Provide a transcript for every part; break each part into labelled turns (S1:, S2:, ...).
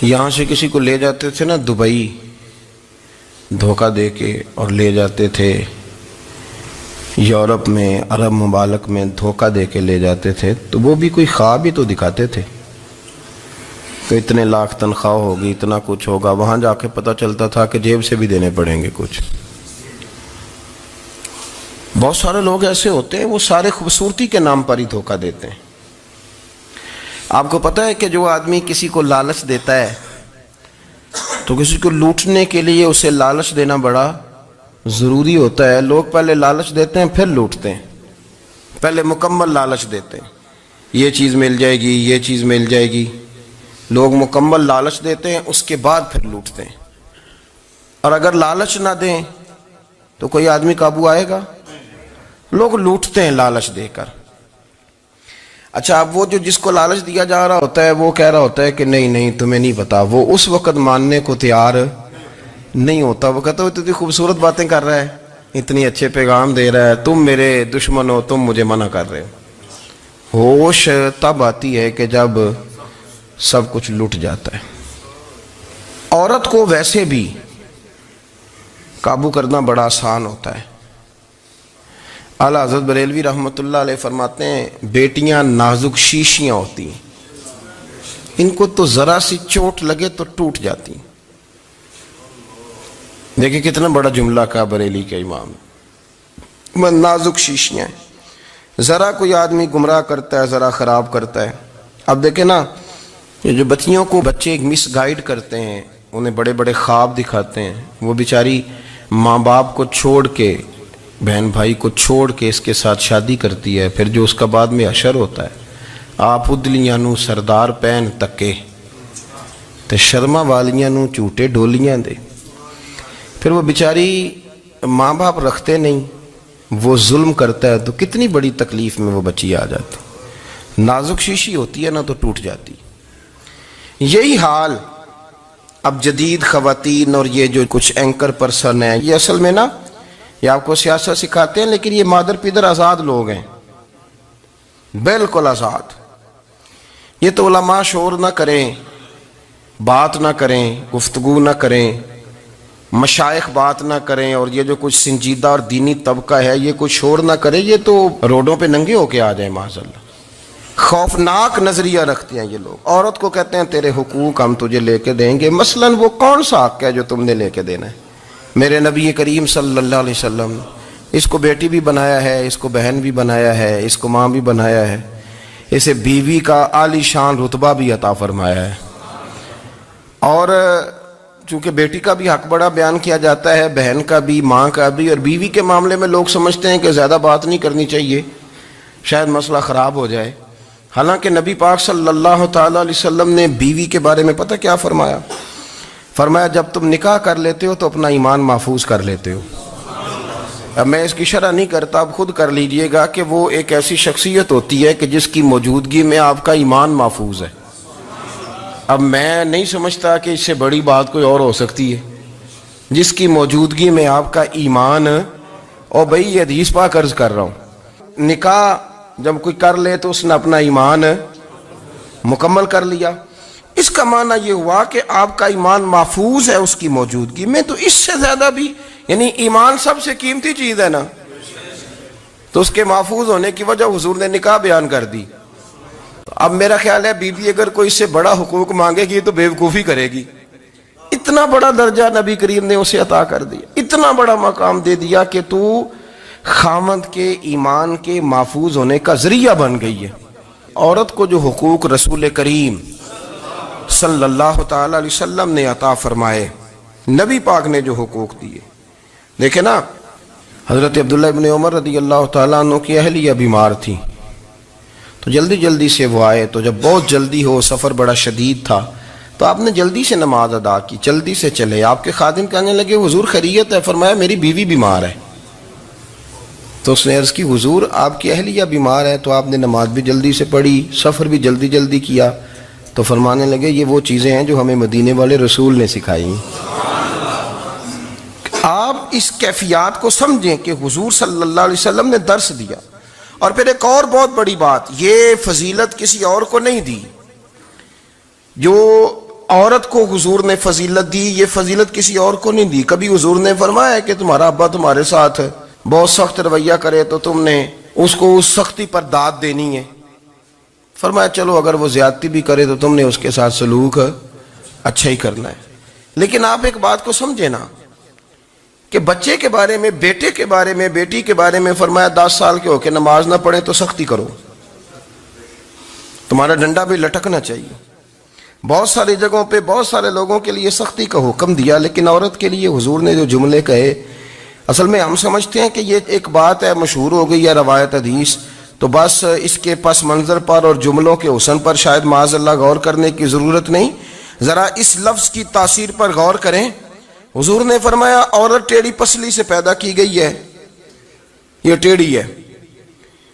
S1: یہاں سے کسی کو لے جاتے تھے نا دبئی دھوکہ دے کے، اور لے جاتے تھے یورپ میں، عرب ممالک میں دھوکہ دے کے لے جاتے تھے، تو وہ بھی کوئی خواب ہی تو دکھاتے تھے کہ اتنے لاکھ تنخواہ ہوگی، اتنا کچھ ہوگا۔ وہاں جا کے پتہ چلتا تھا کہ جیب سے بھی دینے پڑیں گے کچھ۔ بہت سارے لوگ ایسے ہوتے ہیں، وہ سارے خوبصورتی کے نام پر ہی دھوکہ دیتے ہیں۔ آپ کو پتہ ہے کہ جو آدمی کسی کو لالچ دیتا ہے تو کسی کو لوٹنے کے لیے اسے لالچ دینا بڑا ضروری ہوتا ہے۔ لوگ پہلے لالچ دیتے ہیں پھر لوٹتے ہیں، پہلے مکمل لالچ دیتے ہیں، یہ چیز مل جائے گی، یہ چیز مل جائے گی۔ لوگ مکمل لالچ دیتے ہیں، اس کے بعد پھر لوٹتے ہیں۔ اور اگر لالچ نہ دیں تو کوئی آدمی قابو آئے گا؟ لوگ لوٹتے ہیں لالچ دے کر۔ اچھا، اب وہ جو جس کو لالچ دیا جا رہا ہوتا ہے وہ کہہ رہا ہوتا ہے کہ نہیں نہیں تمہیں نہیں پتا، وہ اس وقت ماننے کو تیار نہیں ہوتا۔ وہ کہتا ہے اتنی خوبصورت باتیں کر رہا ہے، اتنی اچھے پیغام دے رہا ہے، تم میرے دشمن ہو، تم مجھے منع کر رہے ہو۔ ہوش تب آتی ہے کہ جب سب کچھ لٹ جاتا ہے۔ عورت کو ویسے بھی قابو کرنا بڑا آسان ہوتا ہے۔ اعلیٰ حضرت بریلوی رحمۃ اللہ علیہ فرماتے ہیں بیٹیاں نازک شیشیاں ہوتی ہیں، ان کو تو ذرا سی چوٹ لگے تو ٹوٹ جاتی ہیں۔ دیکھیں کتنا بڑا جملہ کہا بریلی کے امام نے، نازک شیشیاں ہیں۔ ذرا کوئی آدمی گمراہ کرتا ہے، ذرا خراب کرتا ہے۔ اب دیکھیں نا، یہ جو بچیوں کو بچے مس گائیڈ کرتے ہیں، انہیں بڑے بڑے خواب دکھاتے ہیں، وہ بیچاری ماں باپ کو چھوڑ کے، بہن بھائی کو چھوڑ کے اس کے ساتھ شادی کرتی ہے، پھر جو اس کا بعد میں حشر ہوتا ہے، آپ ادلیاں نو سردار پہن تکے تے شرما والیاں نو چوٹے ڈولیاں دے۔ پھر وہ بیچاری ماں باپ رکھتے نہیں، وہ ظلم کرتا ہے، تو کتنی بڑی تکلیف میں وہ بچی آ جاتی۔ نازک شیشی ہوتی ہے نا تو ٹوٹ جاتی۔ یہی حال اب جدید خواتین اور یہ جو کچھ اینکر پرسن ہیں، یہ اصل میں نا یہ آپ کو سیاست سکھاتے ہیں، لیکن یہ مادر پیدر آزاد لوگ ہیں، بالکل آزاد۔ یہ تو علماء شور نہ کریں، بات نہ کریں، گفتگو نہ کریں، مشائخ بات نہ کریں، اور یہ جو کچھ سنجیدہ اور دینی طبقہ ہے یہ کچھ شور نہ کرے، یہ تو روڈوں پہ ننگے ہو کے آ جائیں معاذ اللہ۔ خوفناک نظریہ رکھتے ہیں یہ لوگ۔ عورت کو کہتے ہیں تیرے حقوق ہم تجھے لے کے دیں گے۔ مثلاً وہ کون سا حق ہے جو تم نے لے کے دینا ہے؟ میرے نبی کریم صلی اللہ علیہ وسلم نے اس کو بیٹی بھی بنایا ہے، اس کو بہن بھی بنایا ہے، اس کو ماں بھی بنایا ہے، اسے بیوی کا عالی شان رتبہ بھی عطا فرمایا ہے۔ اور چونکہ بیٹی کا بھی حق بڑا بیان کیا جاتا ہے، بہن کا بھی، ماں کا بھی، اور بیوی کے معاملے میں لوگ سمجھتے ہیں کہ زیادہ بات نہیں کرنی چاہیے، شاید مسئلہ خراب ہو جائے۔ حالانکہ نبی پاک صلی اللہ تعالیٰ علیہ وسلم نے بیوی کے بارے میں پتہ کیا فرمایا؟ فرمایا جب تم نکاح کر لیتے ہو تو اپنا ایمان محفوظ کر لیتے ہو۔ اب میں اس کی شرح نہیں کرتا، اب خود کر لیجئے گا کہ وہ ایک ایسی شخصیت ہوتی ہے کہ جس کی موجودگی میں آپ کا ایمان محفوظ ہے۔ اب میں نہیں سمجھتا کہ اس سے بڑی بات کوئی اور ہو سکتی ہے، جس کی موجودگی میں آپ کا ایمان، اور بھئی یہ حدیث پاک عرض کر رہا ہوں، نکاح جب کوئی کر لے تو اس نے اپنا ایمان مکمل کر لیا۔ اس کا معنی یہ ہوا کہ آپ کا ایمان محفوظ ہے اس کی موجودگی میں۔ تو اس سے زیادہ بھی، یعنی ایمان سب سے قیمتی چیز ہے نا، تو اس کے محفوظ ہونے کی وجہ حضور نے نکاح بیان کر دی۔ اب میرا خیال ہے بیوی اگر کوئی اس سے بڑا حقوق مانگے گی تو بیوقوفی کرے گی۔ اتنا بڑا درجہ نبی کریم نے اسے عطا کر دیا، اتنا بڑا مقام دے دیا کہ تو خاوند کے ایمان کے محفوظ ہونے کا ذریعہ بن گئی ہے۔ عورت کو جو حقوق رسول کریم صلی اللہ تعالی علیہ وسلم نے عطا فرمائے، نبی پاک نے جو حقوق دیے، دیکھیں نا، حضرت عبداللہ ابن عمر رضی اللہ تعالیٰ عنہ کی اہلیہ بیمار تھی، تو جلدی جلدی سے وہ آئے، تو جب بہت جلدی ہو، سفر بڑا شدید تھا، تو آپ نے جلدی سے نماز ادا کی، جلدی سے چلے۔ آپ کے خادم کہنے لگے حضور خیریت ہے؟ فرمایا میری بیوی بیمار ہے۔ تو اس نے عرض کی حضور آپ کی اہلیہ بیمار ہے، تو آپ نے نماز بھی جلدی سے پڑھی، سفر بھی جلدی جلدی کیا۔ تو فرمانے لگے یہ وہ چیزیں ہیں جو ہمیں مدینے والے رسول نے سکھائی۔ آپ اس کیفیات کو سمجھیں کہ حضور صلی اللہ علیہ وسلم نے درس دیا۔ اور پھر ایک اور بہت بڑی بات، یہ فضیلت کسی اور کو نہیں دی، جو عورت کو حضور نے فضیلت دی، یہ فضیلت کسی اور کو نہیں دی. کبھی حضور نے فرمایا کہ تمہارا ابا تمہارے ساتھ بہت سخت رویہ کرے تو تم نے اس کو اس سختی پر داد دینی ہے؟ فرمایا چلو اگر وہ زیادتی بھی کرے تو تم نے اس کے ساتھ سلوک اچھا ہی کرنا ہے. لیکن آپ ایک بات کو سمجھے نا کہ بچے کے بارے میں، بیٹے کے بارے میں، بیٹی کے بارے میں فرمایا 10 سال کے ہو کے نماز نہ پڑھے تو سختی کرو، تمہارا ڈنڈا بھی لٹکنا چاہیے. بہت ساری جگہوں پہ بہت سارے لوگوں کے لیے سختی کا حکم دیا، لیکن عورت کے لیے حضور نے جو جملے کہے، اصل میں ہم سمجھتے ہیں کہ یہ ایک بات ہے، مشہور ہو گئی ہے روایت حدیث، تو بس اس کے پس منظر پر اور جملوں کے حسن پر شاید معاذ اللہ غور کرنے کی ضرورت نہیں. ذرا اس لفظ کی تاثیر پر غور کریں. حضور نے فرمایا عورت ٹیڑھی پسلی سے پیدا کی گئی ہے، یہ ٹیڑھی ہے،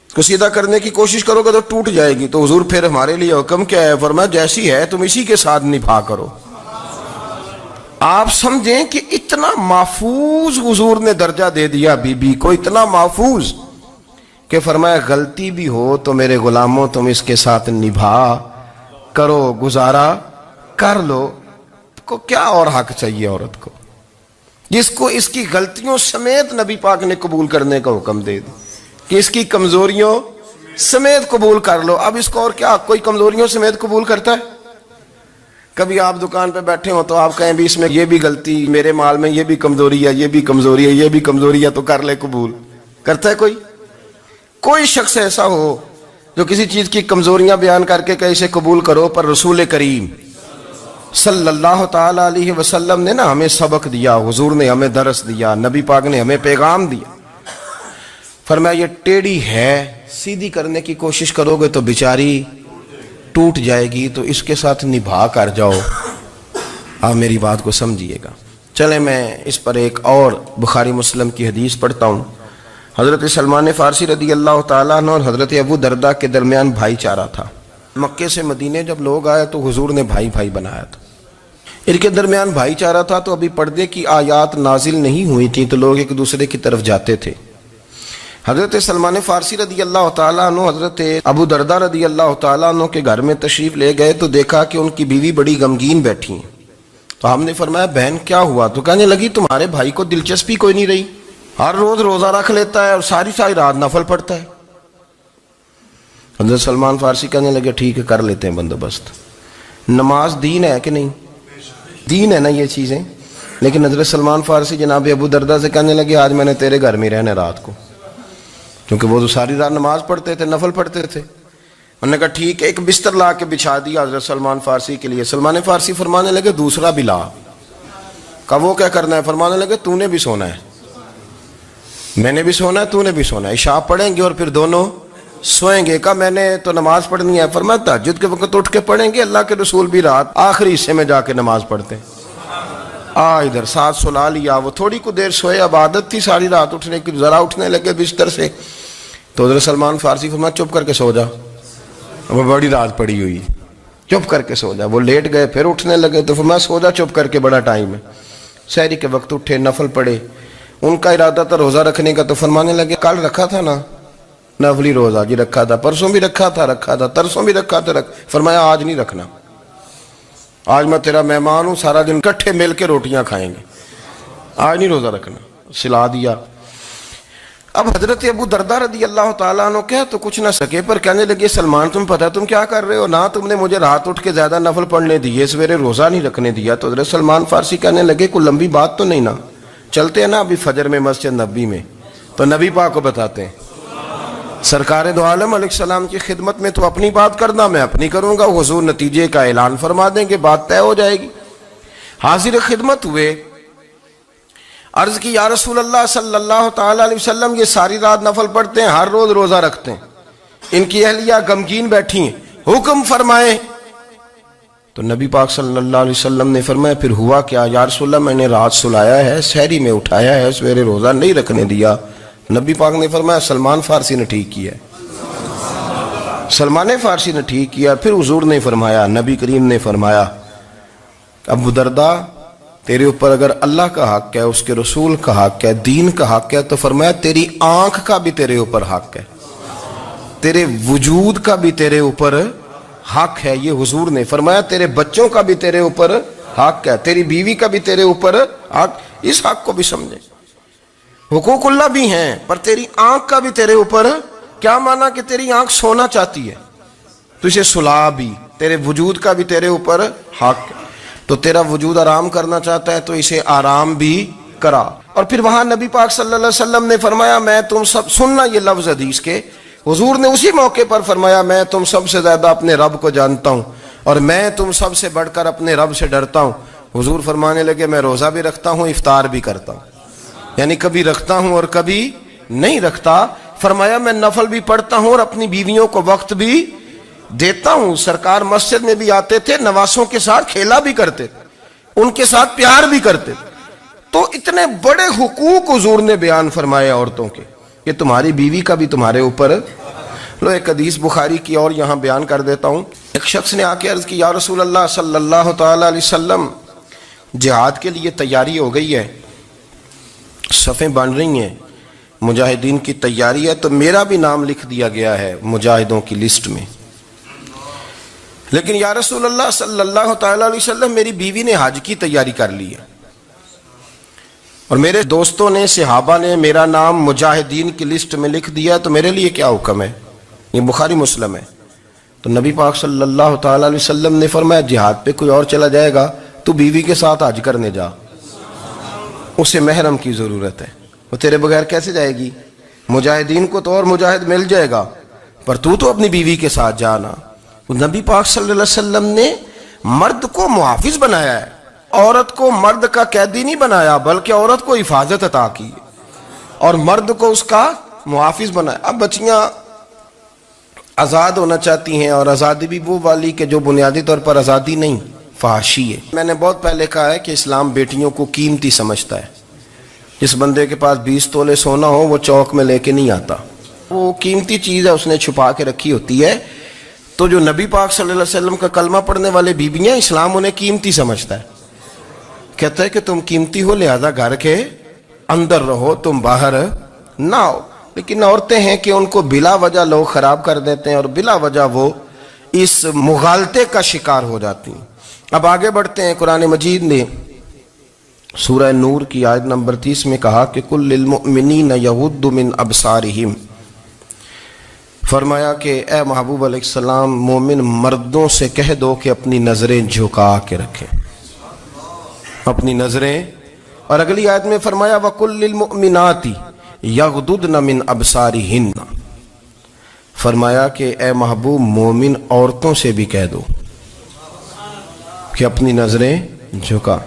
S1: اس کو سیدھا کرنے کی کوشش کرو گے تو ٹوٹ جائے گی. تو حضور پھر ہمارے لیے حکم کیا ہے؟ فرمایا جیسی ہے تم اسی کے ساتھ نبھا کرو. آپ سمجھیں کہ اتنا محفوظ حضور نے درجہ دے دیا بی بی کو، اتنا محفوظ کہ فرمایا غلطی بھی ہو تو میرے غلاموں تم اس کے ساتھ نبھا کرو، گزارا کر لو. کو کیا اور حق چاہیے عورت کو جس کو اس کی غلطیوں سمیت نبی پاک نے قبول کرنے کا حکم دے دی کہ اس کی کمزوریوں سمیت قبول کر لو. اب اس کو اور کیا کوئی کمزوریوں سمیت قبول کرتا ہے؟ کبھی آپ دکان پہ بیٹھے ہو تو آپ کہیں بھی اس میں یہ بھی غلطی، میرے مال میں یہ بھی کمزوری ہے، یہ بھی کمزوری ہے، یہ بھی کمزوری ہے، تو کر لے قبول. کرتا ہے کوئی؟ کوئی شخص ایسا ہو جو کسی چیز کی کمزوریاں بیان کر کے کہ اسے قبول کرو؟ پر رسول کریم صلی اللہ تعالی علیہ وسلم نے نا ہمیں سبق دیا، حضور نے ہمیں درس دیا، نبی پاک نے ہمیں پیغام دیا. فرمایا یہ ٹیڑھی ہے، سیدھی کرنے کی کوشش کرو گے تو بیچاری ٹوٹ جائے گی، تو اس کے ساتھ نبھا کر جاؤ. آپ میری بات کو سمجھیے گا. چلیں میں اس پر ایک اور بخاری مسلم کی حدیث پڑھتا ہوں. حضرت سلمان فارسی رضی اللہ تعالیٰ عنہ اور حضرت ابو درداء کے درمیان بھائی چارہ تھا. مکے سے مدینے جب لوگ آئے تو حضور نے بھائی بھائی بنایا تھا. ان کے درمیان بھائی چارہ تھا تو ابھی پردے کی آیات نازل نہیں ہوئی تھی تو لوگ ایک دوسرے کی طرف جاتے تھے. حضرت سلمان فارسی رضی اللہ تعالیٰ عنہ حضرت ابو درداء رضی اللہ تعالیٰ عنہ کے گھر میں تشریف لے گئے تو دیکھا کہ ان کی بیوی بڑی غمگین بیٹھی ہیں. تو ہم نے فرمایا بہن کیا ہوا؟ تو کہنے لگی تمہارے بھائی کو دلچسپی کوئی نہیں رہی، ہر روز روزہ رکھ لیتا ہے اور ساری رات نفل پڑھتا ہے. حضرت سلمان فارسی کہنے لگے ٹھیک ہے کر لیتے ہیں بندوبست. نماز دین ہے کہ نہیں؟ دین ہے نا یہ چیزیں. لیکن حضرت سلمان فارسی جناب ابو درداء سے کہنے لگے آج میں نے تیرے گھر میں رہنا رات کو، کیونکہ وہ تو ساری رات نماز پڑھتے تھے، نفل پڑھتے تھے. انہوں نے کہا ٹھیک ہے. ایک بستر لا کے بچھا دیا حضرت سلمان فارسی کے لیے. سلمان فارسی فرمانے لگے دوسرا بھی لا. کہا وہ کیا کرنا ہے؟ فرمانے لگے تو نے بھی سونا ہے، میں نے بھی سونا ہے، تو نے بھی سونا ہے. عشاء پڑھیں گے اور پھر دونوں سوئیں گے. کہا میں نے تو نماز پڑھنی ہے. فرمایا تہجد کے وقت اٹھ کے پڑھیں گے، اللہ کے رسول بھی رات آخری حصے میں جا کے نماز پڑھتے ہیں. ادھر ساتھ سلا لیا. وہ تھوڑی کو دیر سوئے، اب عادت تھی ساری رات اٹھنے کی، ذرا اٹھنے لگے بستر سے تو حضرت سلمان فارسی فرمایا چپ کر کے سو جا، وہ بڑی رات پڑی ہوئی، چپ کر کے سو جا. وہ لیٹ گئے، پھر اٹھنے لگے تو فرمایا سو جا چپ کر کے، بڑا ٹائم ہے. سحری کے وقت اٹھے، نفل پڑھے. ان کا ارادہ تھا روزہ رکھنے کا تو فرمانے لگے کل رکھا تھا نا نفلی روزہ؟ جی رکھا تھا. پرسوں بھی رکھا تھا، ترسوں بھی رکھا تھا. فرمایا آج نہیں رکھنا، آج میں تیرا مہمان ہوں، سارا دن کٹھے مل کے روٹیاں کھائیں گے، آج نہیں روزہ رکھنا. سلا دیا. اب حضرت ابو درداء رضی اللہ تعالیٰ عنہ کہہ تو کچھ نہ سکے، پر کہنے لگے سلمان تم پتہ تم کیا کر رہے ہو؟ نہ تم نے مجھے رات اٹھ کے زیادہ نفل پڑھنے دیے، سویرے روزہ نہیں رکھنے دیا. تو حضرت سلمان فارسی کہنے لگے کوئی لمبی بات تو نہیں نا؟ چلتے ہیں نا ابھی فجر میں مسجد نبی میں تو نبی پاک کو بتاتے ہیں. سرکار دو عالم علیہ السلام کی خدمت میں تو اپنی بات کرنا، میں اپنی کروں گا. حضور نتیجے کا اعلان فرما دیں گے، بات طے ہو جائے گی. حاضر خدمت ہوئے، عرض کی یا رسول اللہ صلی اللہ تعالی علیہ وسلم یہ ساری رات نفل پڑھتے ہیں، ہر روز روزہ رکھتے ہیں، ان کی اہلیہ غمگین بیٹھی ہیں، حکم فرمائیں. تو نبی پاک صلی اللہ علیہ وسلم نے فرمایا پھر ہوا کیا؟ یا رسول اللہ میں نے رات سلایا ہے، سحری میں اٹھایا ہے، سویرے روزہ نہیں رکھنے دیا. نبی پاک نے فرمایا سلمان فارسی نے ٹھیک کیا، سلمان فارسی نے ٹھیک کیا. پھر حضور نے فرمایا، نبی کریم نے فرمایا ابو درداء تیرے اوپر اگر اللہ کا حق ہے، اس کے رسول کا حق ہے، دین کا حق ہے، تو فرمایا تیری آنکھ کا بھی تیرے اوپر حق ہے، تیرے وجود کا بھی تیرے اوپر حق ہے. یہ حضور نے فرمایا تیرے بچوں کا بھی تیرے اوپر حق ہے, تیری بیوی کا بھی تیرے اوپر حق. اس حق کو بھی سمجھے. حقوق اللہ بھی ہیں, پر تیری آنکھ کا بھی تیرے اوپر. کیا مانا کہ تیری آنکھ سونا چاہتی ہے تو اسے سلا بھی. تیرے وجود کا بھی تیرے اوپر حق ہے. تو تیرا وجود آرام کرنا چاہتا ہے تو اسے آرام بھی کرا. اور پھر وہاں نبی پاک صلی اللہ علیہ وسلم نے فرمایا میں تم سب, سننا یہ لفظ حدیث کے, حضور نے اسی موقع پر فرمایا میں تم سب سے زیادہ اپنے رب کو جانتا ہوں اور میں تم سب سے بڑھ کر اپنے رب سے ڈرتا ہوں. حضور فرمانے لگے میں روزہ بھی رکھتا ہوں, افطار بھی کرتا ہوں, یعنی کبھی رکھتا ہوں اور کبھی نہیں رکھتا. فرمایا میں نفل بھی پڑھتا ہوں اور اپنی بیویوں کو وقت بھی دیتا ہوں. سرکار مسجد میں بھی آتے تھے, نواسوں کے ساتھ کھیلا بھی کرتے تھے, ان کے ساتھ پیار بھی کرتے تھے. تو اتنے بڑے حقوق حضور نے بیان فرمائے عورتوں کے کہ تمہاری بیوی کا بھی تمہارے اوپر. لو ایک حدیث بخاری کی اور یہاں بیان کر دیتا ہوں. ایک شخص نے آ کے عرض کی یا رسول اللہ صلی اللہ تعالی علیہ وسلم جہاد کے لیے تیاری ہو گئی ہے, صفیں بن رہی ہیں, مجاہدین کی تیاری ہے, تو میرا بھی نام لکھ دیا گیا ہے مجاہدوں کی لسٹ میں, لیکن یا رسول اللہ صلی اللہ تعالی علیہ وسلم میری بیوی نے حج کی تیاری کر لی ہے اور میرے دوستوں نے صحابہ نے میرا نام مجاہدین کی لسٹ میں لکھ دیا, تو میرے لیے کیا حکم ہے؟ یہ بخاری مسلم ہے. تو نبی پاک صلی اللہ تعالی علیہ وسلم نے فرمایا جہاد پہ کوئی اور چلا جائے گا تو بیوی کے ساتھ حج کرنے جا, اسے محرم کی ضرورت ہے, وہ تیرے بغیر کیسے جائے گی؟ مجاہدین کو تو اور مجاہد مل جائے گا, پر تو اپنی بیوی کے ساتھ جانا. نبی پاک صلی اللہ علیہ وسلم نے مرد کو محافظ بنایا ہے, عورت کو مرد کا قیدی نہیں بنایا, بلکہ عورت کو حفاظت عطا کی اور مرد کو اس کا محافظ بنایا. اب بچیاں آزاد ہونا چاہتی ہیں, اور آزادی بھی وہ والی کہ جو بنیادی طور پر آزادی نہیں, فحاشی ہے. میں نے بہت پہلے کہا ہے کہ اسلام بیٹیوں کو قیمتی سمجھتا ہے. جس بندے کے پاس 20 تولے سونا ہو وہ چوک میں لے کے نہیں آتا, وہ قیمتی چیز ہے, اس نے چھپا کے رکھی ہوتی ہے. تو جو نبی پاک صلی اللہ علیہ وسلم کا کلمہ پڑھنے والے بیویاں, اسلام انہیں قیمتی سمجھتا ہے. کہتا ہے کہ تم قیمتی ہو لہذا گھر کے اندر رہو, تم باہر نہ ہو. لیکن عورتیں ہیں کہ ان کو بلا وجہ لوگ خراب کر دیتے ہیں اور بلا وجہ وہ اس مغالطے کا شکار ہو جاتی ہیں. اب آگے بڑھتے ہیں. قرآن مجید نے سورہ نور کی آیت نمبر 30 میں کہا کہ کل للمؤمنین یغضوا من ابصارہم, فرمایا کہ اے محبوب علیہ السلام مومن مردوں سے کہہ دو کہ اپنی نظریں جھکا کے رکھیں, اپنی نظریں. اور اگلی آیت میں فرمایا وَقُلْ لِلْمُؤْمِنَاتِ یغضضن من ابصارہن, فرمایا کہ اے محبوب مومن عورتوں سے بھی کہہ دو کہ اپنی نظریں جھکا.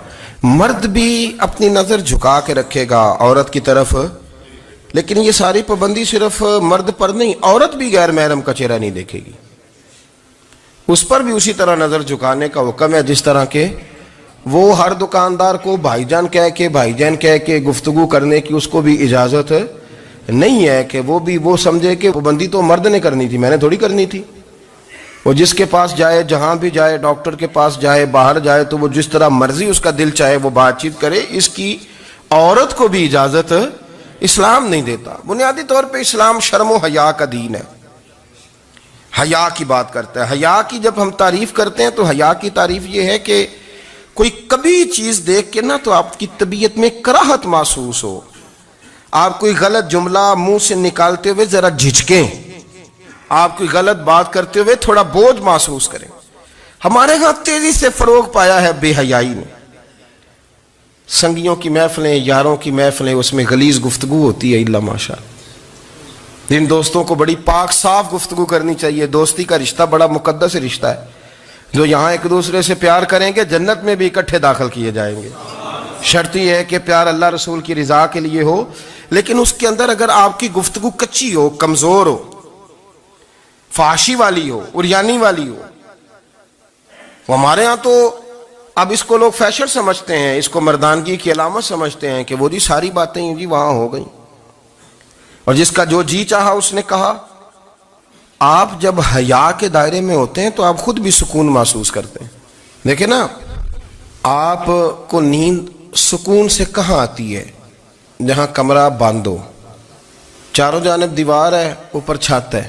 S1: مرد بھی اپنی نظر جھکا کے رکھے گا عورت کی طرف, لیکن یہ ساری پابندی صرف مرد پر نہیں, عورت بھی غیر محرم کا چہرہ نہیں دیکھے گی, اس پر بھی اسی طرح نظر جھکانے کا حکم ہے جس طرح کے وہ ہر دکاندار کو بھائی جان کہہ کے گفتگو کرنے کی اس کو بھی اجازت نہیں ہے کہ وہ بھی وہ سمجھے کہ پابندی تو مرد نے کرنی تھی, میں نے تھوڑی کرنی تھی. وہ جس کے پاس جائے, جہاں بھی جائے, ڈاکٹر کے پاس جائے, باہر جائے, تو وہ جس طرح مرضی اس کا دل چاہے وہ بات چیت کرے, اس کی عورت کو بھی اجازت اسلام نہیں دیتا. بنیادی طور پہ اسلام شرم و حیا کا دین ہے, حیا کی بات کرتا ہے. حیا کی جب ہم تعریف کرتے ہیں تو حیا کی تعریف یہ ہے کہ کوئی کبھی چیز دیکھ کے نا تو آپ کی طبیعت میں کراہت محسوس ہو, آپ کوئی غلط جملہ منہ سے نکالتے ہوئے ذرا جھجکیں, آپ کوئی غلط بات کرتے ہوئے تھوڑا بوجھ محسوس کریں. ہمارے ہاں تیزی سے فروغ پایا ہے بے حیائی میں. سنگیوں کی محفلیں, یاروں کی محفلیں, اس میں غلیظ گفتگو ہوتی ہے, الا ماشاء اللہ. ان دوستوں کو بڑی پاک صاف گفتگو کرنی چاہیے. دوستی کا رشتہ بڑا مقدس رشتہ ہے, جو یہاں ایک دوسرے سے پیار کریں گے جنت میں بھی اکٹھے داخل کیے جائیں گے. شرط یہ ہے کہ پیار اللہ رسول کی رضا کے لیے ہو, لیکن اس کے اندر اگر آپ کی گفتگو کچی ہو, کمزور ہو, فحاشی والی ہو, عریانی والی ہو. ہمارے ہاں تو اب اس کو لوگ فیشن سمجھتے ہیں, اس کو مردانگی کی علامت سمجھتے ہیں کہ وہ جی ساری باتیں جی وہاں ہو گئیں, اور جس کا جو جی چاہا اس نے کہا. آپ جب حیا کے دائرے میں ہوتے ہیں تو آپ خود بھی سکون محسوس کرتے ہیں. دیکھیں نا, آپ کو نیند سکون سے کہاں آتی ہے؟ جہاں کمرہ بند ہو, چاروں جانب دیوار ہے, اوپر چھت ہے,